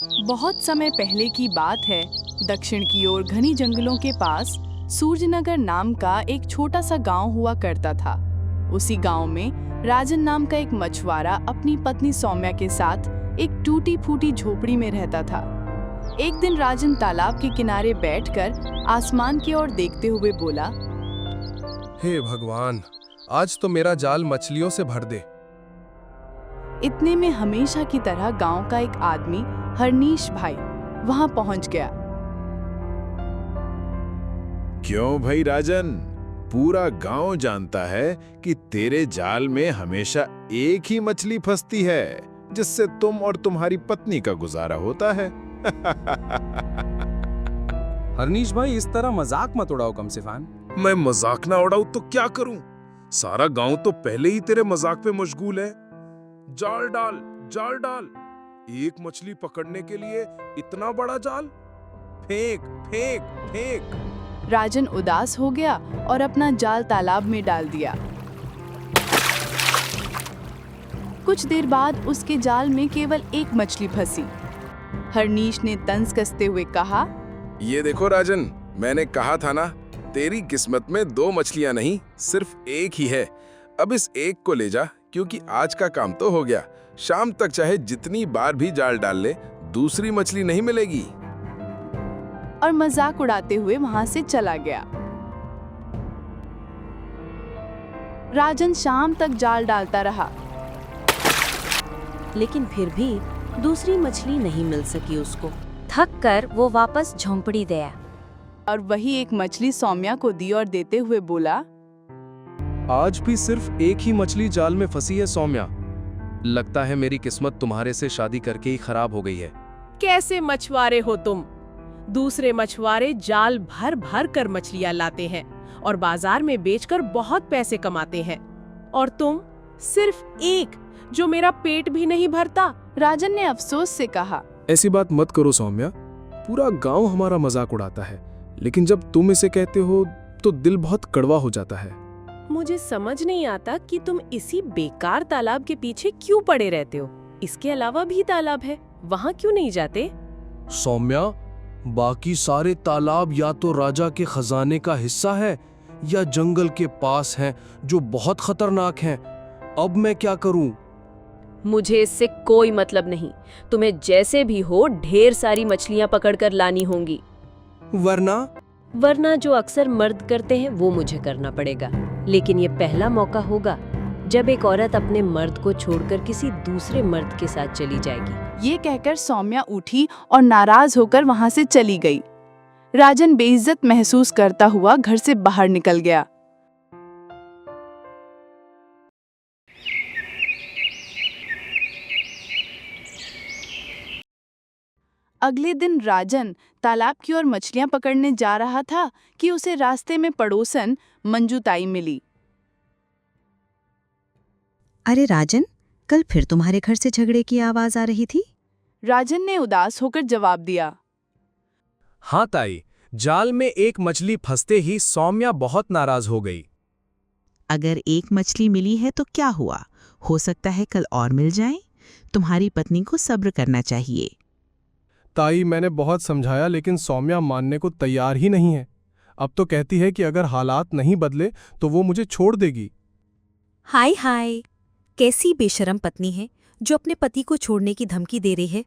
बहुत समय पहले की बात है। दक्षिण की ओर घनी जंगलों के पास सूर्यनगर नाम का एक छोटा सा गांव हुआ करता था। उसी गांव में राजन नाम का एक मछुआरा अपनी पत्नी सौम्या के साथ एक टूटी फूटी झोपड़ी में रहता था। एक दिन राजन तालाब के किनारे बैठकर आसमान की ओर देखते हुए बोला, हे भगवान, आज तो मेरा जाल मछलियों से भर दे। इतने में हमेशा की तरह गांव का एक आदमी हरनीश भाई वहां पहुंच गया। क्यों भाई राजन, पूरा गांव जानता है कि तेरे जाल में हमेशा एक ही मछली फंसती है जिससे तुम और तुम्हारी पत्नी का गुजारा होता है। हरनीश भाई, इस तरह मजाक मत उड़ाओ कमसिफान। मैं मजाक ना उड़ाऊं तो क्या करूं? सारा गांव तो पहले ही तेरे मजाक पे मशगूल है। जाल डाल, जाल डाल। एक मछली पकड़ने के लिए इतना बड़ा जाल? फेंक, फेंक, फेंक। राजन उदास हो गया और अपना जाल तालाब में डाल दिया। कुछ देर बाद उसके जाल में केवल एक मछली फंसी। हरनीश ने तंज कसते हुए कहा, ये देखो राजन, मैंने कहा था ना, तेरी किस्मत में दो मछलियां नहीं, सिर्फ एक ही है। अब इस एक को ले जा, क्योंकि आज का काम तो हो गया। शाम तक चाहे जितनी बार भी जाल डाल ले, दूसरी मछली नहीं मिलेगी। और मजाक उड़ाते हुए वहां से चला गया। राजन शाम तक जाल डालता रहा, लेकिन फिर भी दूसरी मछली नहीं मिल सकी उसको। थक कर वो वापस झोंपड़ी गया और वही एक मछली सौम्या को दी और देते हुए बोला, आज भी सिर्फ एक ही मछली जाल में फंसी है सौम्या। लगता है मेरी किस्मत तुम्हारे से शादी करके ही खराब हो गई है। कैसे मछुआरे हो तुम? दूसरे मछुआरे जाल भर भर कर मछलियां लाते हैं और बाजार में बेचकर बहुत पैसे कमाते हैं, और तुम सिर्फ एक, जो मेरा पेट भी नहीं भरता। राजन ने अफसोस से कहा, ऐसी बात मत करो सौम्या, पूरा गांव हमारा मजाक उड़ाता है, लेकिन जब तुम इसे कहते हो तो दिल बहुत कड़वा हो जाता है। मुझे समझ नहीं आता कि तुम इसी बेकार तालाब के पीछे क्यों पड़े रहते हो। इसके अलावा भी तालाब है, वहाँ क्यों नहीं जाते? सौम्या, बाकी सारे तालाब या तो राजा के खजाने का हिस्सा है या जंगल के पास हैं, जो बहुत खतरनाक हैं। अब मैं क्या करूं? मुझे इससे कोई मतलब नहीं। तुम्हें जैसे भी हो ढेर सारी मछलियां पकड़कर लानी होंगी, वरना जो अक्सर मर्द करते हैं वो मुझे करना पड़ेगा। लेकिन ये पहला मौका होगा जब एक औरत अपने मर्द को छोड़कर किसी दूसरे मर्द के साथ चली जाएगी। ये कहकर सौम्या उठी और नाराज होकर वहां से चली गई। राजन बेइज्जत महसूस करता हुआ घर से बाहर निकल गया। अगले दिन राजन तालाब की ओर मछलियां पकड़ने जा रहा था कि उसे रास्ते में पड़ोसन मंजू ताई मिली। अरे राजन, कल फिर तुम्हारे घर से झगड़े की आवाज आ रही थी। राजन ने उदास होकर जवाब दिया, हाँ ताई, जाल में एक मछली फंसते ही सौम्या बहुत नाराज हो गई। अगर एक मछली मिली है तो क्या हुआ, हो सकता है कल और मिल जाए। तुम्हारी पत्नी को सब्र करना चाहिए। ताई, मैंने बहुत समझाया, लेकिन सौम्या मानने को तैयार ही नहीं है। अब तो कहती है कि अगर हालात नहीं बदले तो वो मुझे छोड़ देगी। हाय हाय, कैसी बेशरम पत्नी है जो अपने पति को छोड़ने की धमकी दे रही है।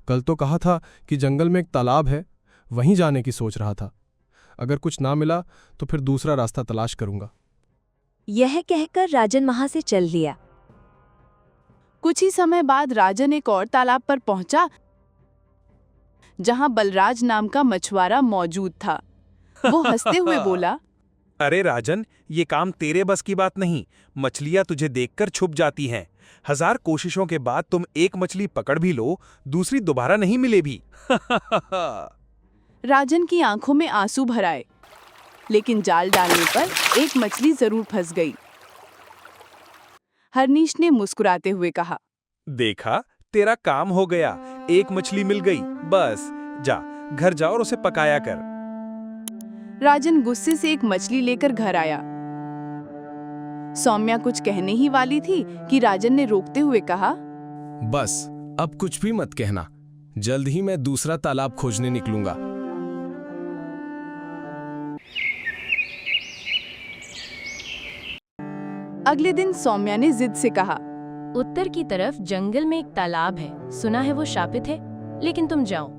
कल तो कहा था कि जंगल में एक तालाब है, वहीं जाने की सोच रहा था। अगर कुछ ना मिला तो फिर दूसरा रास्ता तलाश करूंगा। यह कहकर राजन वहां से चल दिया। कुछ ही समय बाद राजन एक और तालाब पर पहुंचा, जहां बलराज नाम का मछुआरा मौजूद था। वो हंसते हुए बोला, अरे राजन, ये काम तेरे बस की बात नहीं। मछलियां तुझे देखकर छुप जाती हैं। 1000 कोशिशों के बाद तुम एक मछली पकड़ भी लो, दूसरी दोबारा नहीं मिले भी। राजन की आंखों में आंसू भर आए, लेकिन जाल डालने पर एक मछली जरूर फंस गई। हरनीश ने मुस्कुराते हुए कहा, देखा, तेरा काम हो गया, एक मछली मिल गई। बस जा, घर जा और उसे पकाया कर। राजन गुस्से से एक मछली लेकर घर आया। सौम्या कुछ कहने ही वाली थी कि राजन ने रोकते हुए कहा, बस अब कुछ भी मत कहना। जल्द ही मैं दूसरा तालाब खोजने निकलूंगा। अगले दिन सौम्या ने जिद से कहा, उत्तर की तरफ जंगल में एक तालाब है, सुना है वो शापित है, लेकिन तुम जाओ।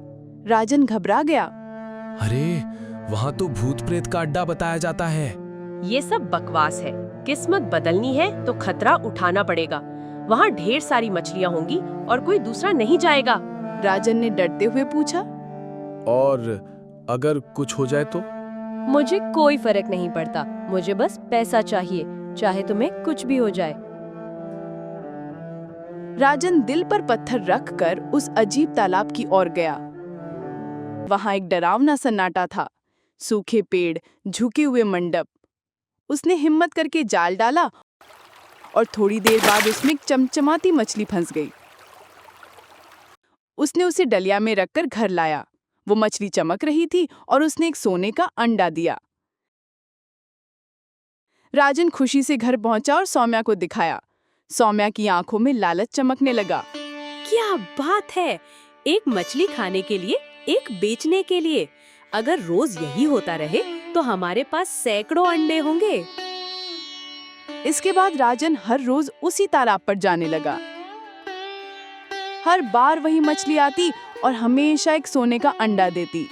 राजन घबरा गया। अरे वहाँ तो भूत प्रेत का अड्डा बताया जाता है। ये सब बकवास है। किस्मत बदलनी है तो खतरा उठाना पड़ेगा। वहाँ ढेर सारी मछलियाँ होंगी और कोई दूसरा नहीं जाएगा। राजन ने डरते हुए पूछा, और अगर कुछ हो जाए तो? मुझे कोई फर्क नहीं पड़ता, मुझे बस पैसा चाहिए, चाहे तुम्हें कुछ भी हो जाए। राजन दिल पर पत्थर रखकर उस अजीब तालाब की ओर गया। वहां एक डरावना सन्नाटा था, सूखे पेड़, झुके हुए मंडप। उसने हिम्मत करके जाल डाला और थोड़ी देर बाद उसमें एक चमचमाती मछली फंस गई। उसने उसे डलिया में रखकर घर लाया। वो मछली चमक रही थी और उसने एक सोने का अंडा दिया। राजन खुशी से घर पहुंचा और सौम्या को दिखाया। सौम्या की आंखों में लालच चमकने लगा। क्या बात है! एक मछली खाने के लिए, एक बेचने के लिए। अगर रोज यही होता रहे तो हमारे पास सैकड़ों अंडे होंगे। इसके बाद राजन हर रोज उसी तालाब पर जाने लगा। हर बार वही मछली आती और हमेशा एक सोने का अंडा देती।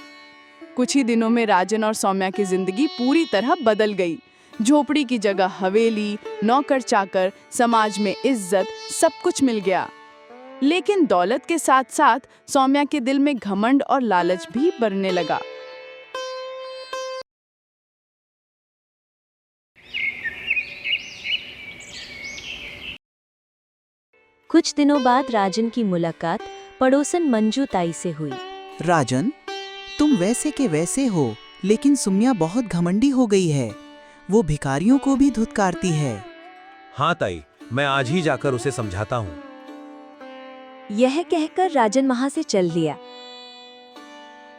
कुछ ही दिनों में राजन और सौम्या की जिंदगी पूरी तरह बदल गई। झोपड़ी की जगह हवेली, नौकर चाकर, समाज में इज्जत, सब कुछ मिल गया। लेकिन दौलत के साथ साथ सौम्या के दिल में घमंड और लालच भी बढ़ने लगा। कुछ दिनों बाद राजन की मुलाकात पड़ोसन मंजू ताई से हुई। राजन, तुम वैसे के वैसे हो, लेकिन सुम्या बहुत घमंडी हो गई है। वो भिखारियों को भी धुतकारती है। हाँ ताई, मैं आज ही जाकर उसे समझाता हूँ। यह कहकर राजन वहां से चल दिया।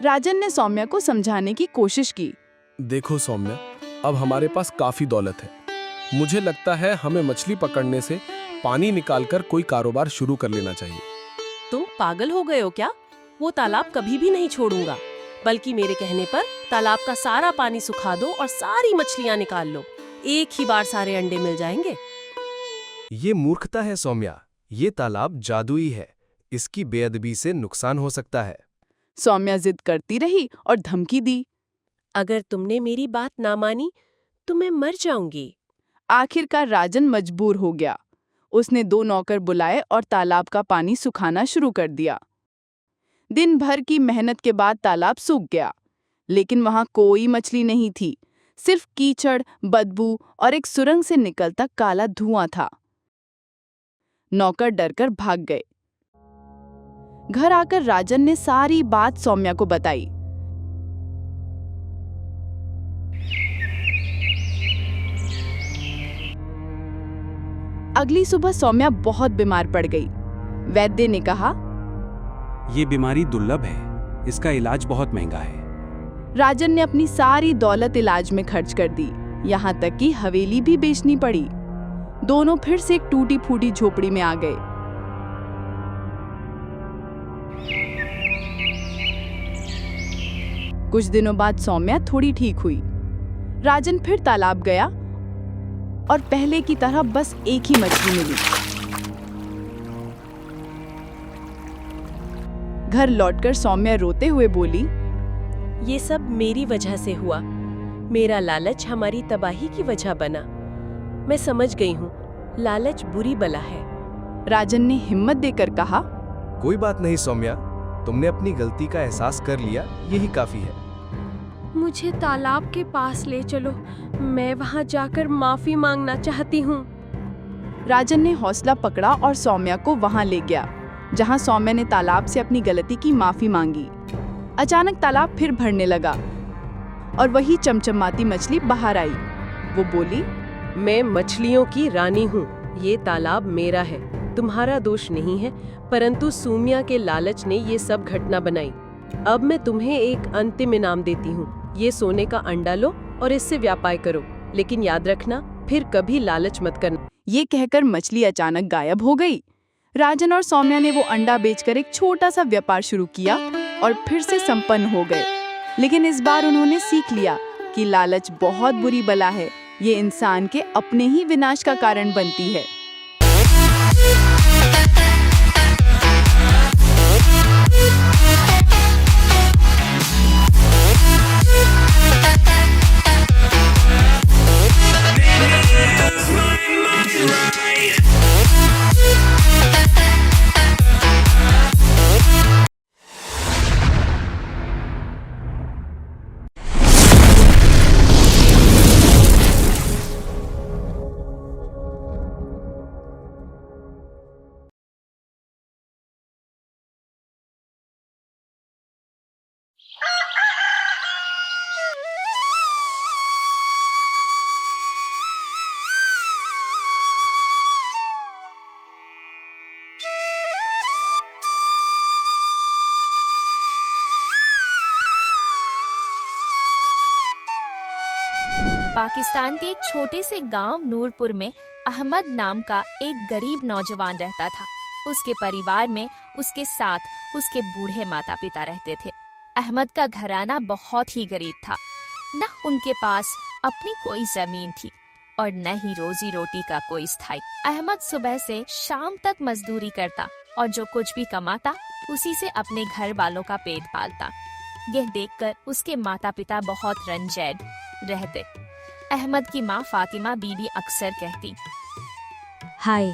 राजन ने सौम्या को समझाने की कोशिश की। देखो सौम्या, अब हमारे पास काफी दौलत है। मुझे लगता है हमें मछली पकड़ने से पानी निकालकर कोई कारोबार शुरू कर लेना चाहिए। तुम पागल हो गए हो क्या? वो तालाब कभी भी नहीं छोड़ूंगा। बल्कि मेरे कहने पर तालाब का सारा पानी सुखा दो और सारी मछलियां निकाल लो। एक ही बार सारे अंडे मिल जाएंगे। ये मूर्खता है सौम्या। ये तालाब जादुई है, इसकी बेअदबी से नुकसान हो सकता है। सौम्या जिद करती रही और धमकी दी। अगर तुमने मेरी बात ना मानी तो मैं मर जाऊंगी। आखिरकार राजन मजबूर हो गया। उसने 2 नौकर बुलाए और तालाब का पानी सुखाना शुरू कर दिया। दिन भर की मेहनत के बाद तालाब सूख गया, लेकिन वहां कोई मछली नहीं थी। सिर्फ कीचड़, बदबू और एक सुरंग से निकलता काला धुआं था। नौकर डरकर भाग गए। घर आकर राजन ने सारी बात सौम्या को बताई। अगली सुबह सौम्या बहुत बीमार पड़ गई। वैद्य ने कहा, ये बीमारी दुर्लभ है, इसका इलाज बहुत महंगा है। राजन ने अपनी सारी दौलत इलाज में खर्च कर दी, यहाँ तक कि हवेली भी बेचनी पड़ी। दोनों फिर से एक टूटी फूटी झोपड़ी में आ गए। कुछ दिनों बाद सौम्या थोड़ी ठीक हुई। राजन फिर तालाब गया और पहले की तरह बस एक ही मछली मिली। घर लौटकर सौम्या रोते हुए बोली, ये सब मेरी वजह से हुआ। मेरा लालच हमारी तबाही की वजह बना। मैं समझ गई हूँ, लालच बुरी बला है। राजन ने हिम्मत देकर कहा, कोई बात नहीं सौम्या, तुमने अपनी गलती का एहसास कर लिया, यही काफी है। मुझे तालाब के पास ले चलो, मैं वहाँ जाकर माफी मांगना चाहती हूँ। राजन ने हौसला पकड़ा और सौम्या को वहाँ ले गया, जहाँ सौम्या ने तालाब से अपनी गलती की माफी मांगी। अचानक तालाब फिर भरने लगा और वही चमचमाती मछली बाहर आई। वो बोली, मैं मछलियों की रानी हूँ, ये तालाब मेरा है, तुम्हारा दोष नहीं है, परंतु सूम्या के लालच ने ये सब घटना बनाई। अब मैं तुम्हें एक अंतिम इनाम देती हूँ, ये सोने का अंडा लो और इससे व्यापार करो, लेकिन याद रखना फिर कभी लालच मत करना। ये कहकर मछली अचानक गायब हो गई। राजन और सौम्या ने वो अंडा बेचकर एक छोटा सा व्यापार शुरू किया और फिर से संपन्न हो गए। लेकिन इस बार उन्होंने सीख लिया कि लालच बहुत बुरी बला है, ये इंसान के अपने ही विनाश का कारण बनती है। पाकिस्तान के एक छोटे से गांव नूरपुर में अहमद नाम का एक गरीब नौजवान रहता था। उसके परिवार में उसके साथ उसके बूढ़े माता पिता रहते थे। अहमद का घराना बहुत ही गरीब था। न उनके पास अपनी कोई जमीन थी और न ही रोजी रोटी का कोई स्थायी। अहमद सुबह से शाम तक मजदूरी करता और जो कुछ भी कमाता उसी से अपने घर वालों का पेट पालता। यह देखकर उसके माता पिता बहुत रंजैद रहते। अहमद की माँ फातिमा बीबी अक्सर कहती, हाय,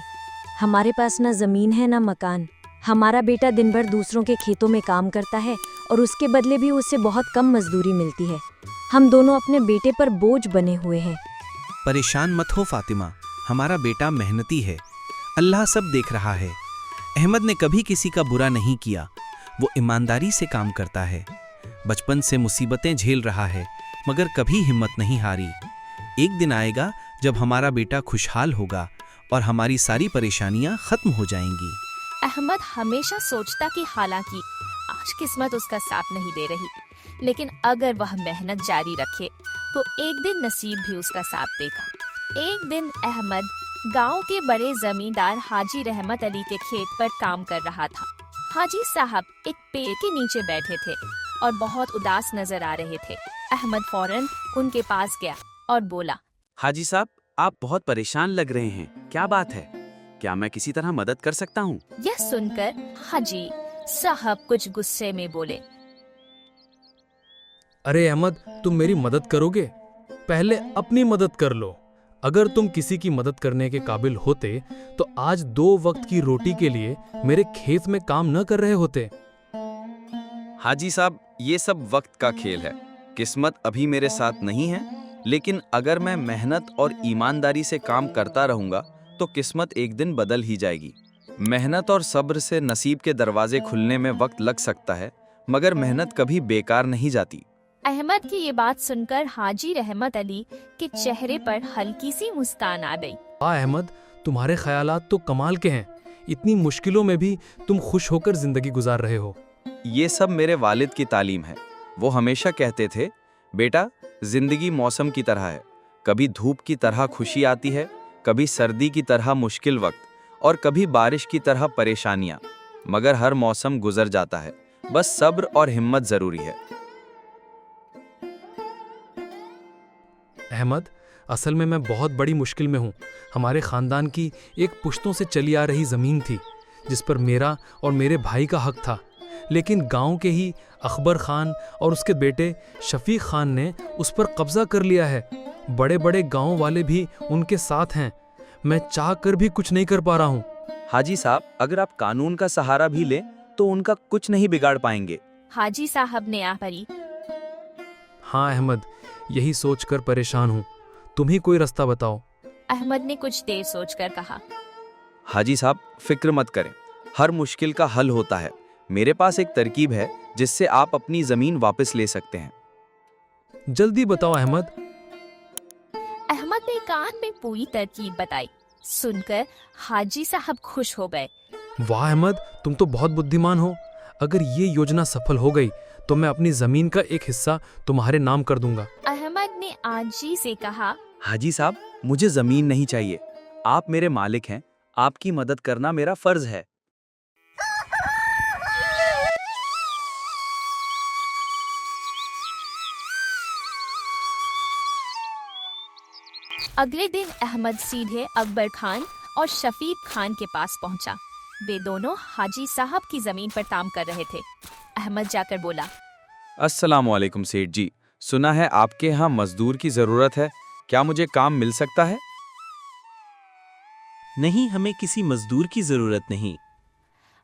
हमारे पास ना जमीन है ना मकान। हमारा बेटा दिन भर दूसरों के खेतों में काम करता है और उसके बदले भी उससे बहुत कम मजदूरी मिलती है। हम दोनों अपने बेटे पर बोझ बने हुए हैं। परेशान मत हो फातिमा, हमारा बेटा मेहनती है, अल्लाह सब देख रहा है। अहमद ने कभी किसी का बुरा नहीं किया, वो ईमानदारी से काम करता है। बचपन से मुसीबतें झेल रहा है मगर कभी हिम्मत नहीं हारी। एक दिन आएगा जब हमारा बेटा खुशहाल होगा और हमारी सारी परेशानियां खत्म हो जाएंगी। अहमद हमेशा सोचता कि हालांकि आज किस्मत उसका साथ नहीं दे रही, लेकिन अगर वह मेहनत जारी रखे तो एक दिन नसीब भी उसका साथ देगा। एक दिन अहमद गांव के बड़े जमींदार हाजी रहमत अली के खेत पर काम कर रहा था। हाजी साहब एक पेड़ के नीचे बैठे थे और बहुत उदास नजर आ रहे थे। अहमद फौरन उनके पास गया और बोला, हाजी साहब, आप बहुत परेशान लग रहे हैं, क्या बात है? क्या मैं किसी तरह मदद कर सकता हूँ? यह सुनकर हाजी साहब कुछ गुस्से में बोले, अरे अहमद, तुम मेरी मदद करोगे? पहले अपनी मदद कर लो। अगर तुम किसी की मदद करने के काबिल होते तो आज 2 वक्त की रोटी के लिए मेरे खेत में काम न कर रहे होते। हाजी साहब, ये सब वक्त का खेल है। किस्मत अभी मेरे साथ नहीं है, लेकिन अगर मैं मेहनत और ईमानदारी से काम करता रहूंगा तो किस्मत एक दिन बदल ही जाएगी। मेहनत और सब्र से नसीब के दरवाजे खुलने में वक्त लग सकता है, मगर मेहनत कभी बेकार नहीं जाती। अहमद की ये बात सुनकर हाजी रहमत अली के चेहरे पर हल्की सी मुस्कान आ गई। अहमद, तुम्हारे ख्यालात तो कमाल के हैं। इतनी मुश्किलों में भी तुम खुश होकर जिंदगी गुजार रहे हो। ये सब मेरे वालिद की तालीम है। वो हमेशा कहते थे, बेटा, जिंदगी मौसम की तरह है। कभी धूप की तरह खुशी आती है, कभी सर्दी की तरह मुश्किल वक्त और कभी बारिश की तरह परेशानियां, मगर हर मौसम गुजर जाता है। बस सब्र और हिम्मत जरूरी है। अहमद, असल में मैं बहुत बड़ी मुश्किल में हूँ। हमारे खानदान की एक पुश्तों से चली आ रही जमीन थी जिस पर मेरा और मेरे भाई का हक था, लेकिन गांव के ही अकबर खान और उसके बेटे शफीक खान ने उस पर कब्जा कर लिया है। बड़े बड़े गांव वाले भी उनके साथ हैं। मैं चाह कर भी कुछ नहीं कर पा रहा हूँ। हाजी साहब, अगर आप कानून का सहारा भी लें तो उनका कुछ नहीं बिगाड़ पाएंगे। हाजी साहब ने आखिरी, हाँ अहमद, यही सोचकर परेशान हूँ। तुम ही कोई रास्ता बताओ। अहमद ने कुछ देर सोचकर कहा, हाजी साहब, फिक्र मत करें, हर मुश्किल का हल होता है। मेरे पास एक तरकीब है जिससे आप अपनी जमीन वापस ले सकते हैं। जल्दी बताओ अहमद। अहमद ने कान में पूरी तरकीब बताई। सुनकर हाजी साहब खुश हो गए। वाह अहमद, तुम तो बहुत बुद्धिमान हो। अगर ये योजना सफल हो गई तो मैं अपनी जमीन का एक हिस्सा तुम्हारे नाम कर दूंगा। अहमद ने आजी से कहा, हाजी साहब, मुझे जमीन नहीं चाहिए, आप मेरे मालिक हैं। आपकी मदद करना मेरा फर्ज है। अगले दिन अहमद सीधे अकबर खान और शफीक खान के पास पहुंचा। वे दोनों हाजी साहब की जमीन पर काम कर रहे थे। अहमद जाकर बोला, अस्सलाम वालेकुम सेठ जी, सुना है आपके यहाँ मजदूर की जरूरत है, क्या मुझे काम मिल सकता है? नहीं, हमें किसी मजदूर की जरूरत नहीं।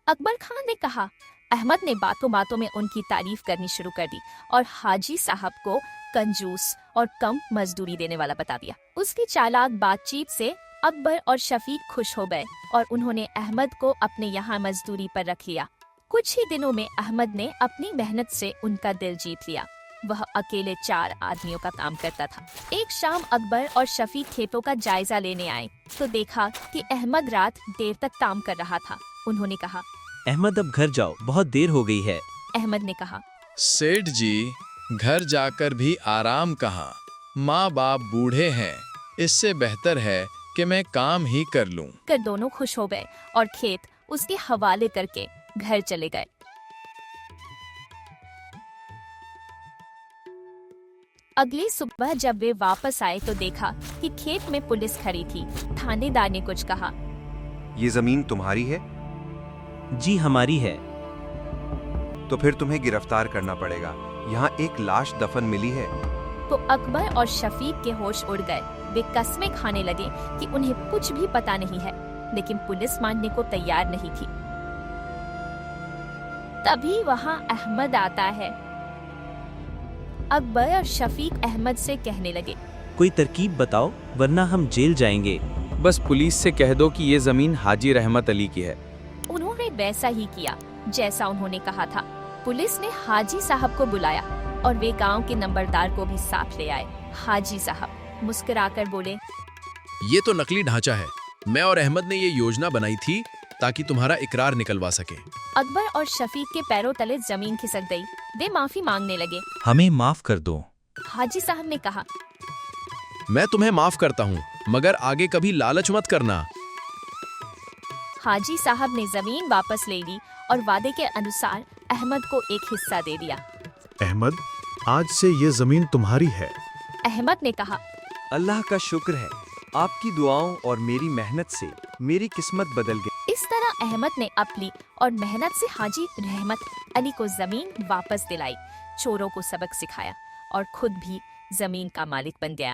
अकबर खान ने कहा। अहमद ने बातों बातों में उनकी तारीफ करनी शुरू कर दी और हाजी साहब को कंजूस और कम मजदूरी देने वाला बता दिया। उसकी चालाक बातचीत से अकबर और शफीक खुश हो गए और उन्होंने अहमद को अपने यहाँ मजदूरी पर रख लिया। कुछ ही दिनों में अहमद ने अपनी मेहनत से उनका दिल जीत लिया। वह अकेले 4 आदमियों का काम करता था। एक शाम अकबर और शफीक खेतों का जायजा लेने आए तो देखा कि अहमद रात देर तक काम कर रहा था। उन्होंने कहा, अहमद अब घर जाओ, बहुत देर हो गई है। अहमद ने कहा, सेठ जी, घर जाकर भी आराम कहाँ, माँ बाप बूढ़े हैं, इससे बेहतर है कि मैं काम ही कर लूं। कर दोनों खुश हो गए और खेत उसके हवाले करके घर चले गए। अगली सुबह जब वे वापस आए तो देखा कि खेत में पुलिस खड़ी थी। थानेदार ने कुछ कहा। ये जमीन तुम्हारी है? जी हमारी है। तो फिर तुम्हें गिरफ्तार करना पड़ेगा, यहाँ एक लाश दफन मिली है। तो अकबर और शफीक के होश उड़ गए। वे कस्में खाने लगे कि उन्हें कुछ भी पता नहीं है, लेकिन पुलिस मानने को तैयार नहीं थी। तभी वहाँ अहमद आता है। अकबर और शफीक अहमद से कहने लगे, कोई तरकीब बताओ वरना हम जेल जाएंगे। बस पुलिस से कह दो कि ये जमीन हाजी रहमत अली की है। उन्होंने वैसा ही किया जैसा उन्होंने कहा था। पुलिस ने हाजी साहब को बुलाया और वे गांव के नंबरदार को भी साथ ले आए। हाजी साहब मुस्कुराकर बोले, ये तो नकली ढांचा है, मैं और अहमद ने ये योजना बनाई थी ताकि तुम्हारा इकरार निकलवा सके। अकबर और शफीक के पैरों तले जमीन खिसक गई। वे माफी मांगने लगे। हमें माफ कर दो। हाजी साहब ने कहा, मैं तुम्हें माफ करता हूँ, मगर आगे कभी लालच मत करना। हाजी साहब ने जमीन वापस ले ली और वादे के अनुसार अहमद को एक हिस्सा दे दिया। अहमद, आज से ये जमीन तुम्हारी है। अहमद ने कहा, अल्लाह का शुक्र है, आपकी दुआओं और मेरी मेहनत से मेरी किस्मत बदल गई। इस तरह अहमद ने अपनी और मेहनत से हाजी रहमत अली को जमीन वापस दिलाई, चोरों को सबक सिखाया और खुद भी जमीन का मालिक बन गया।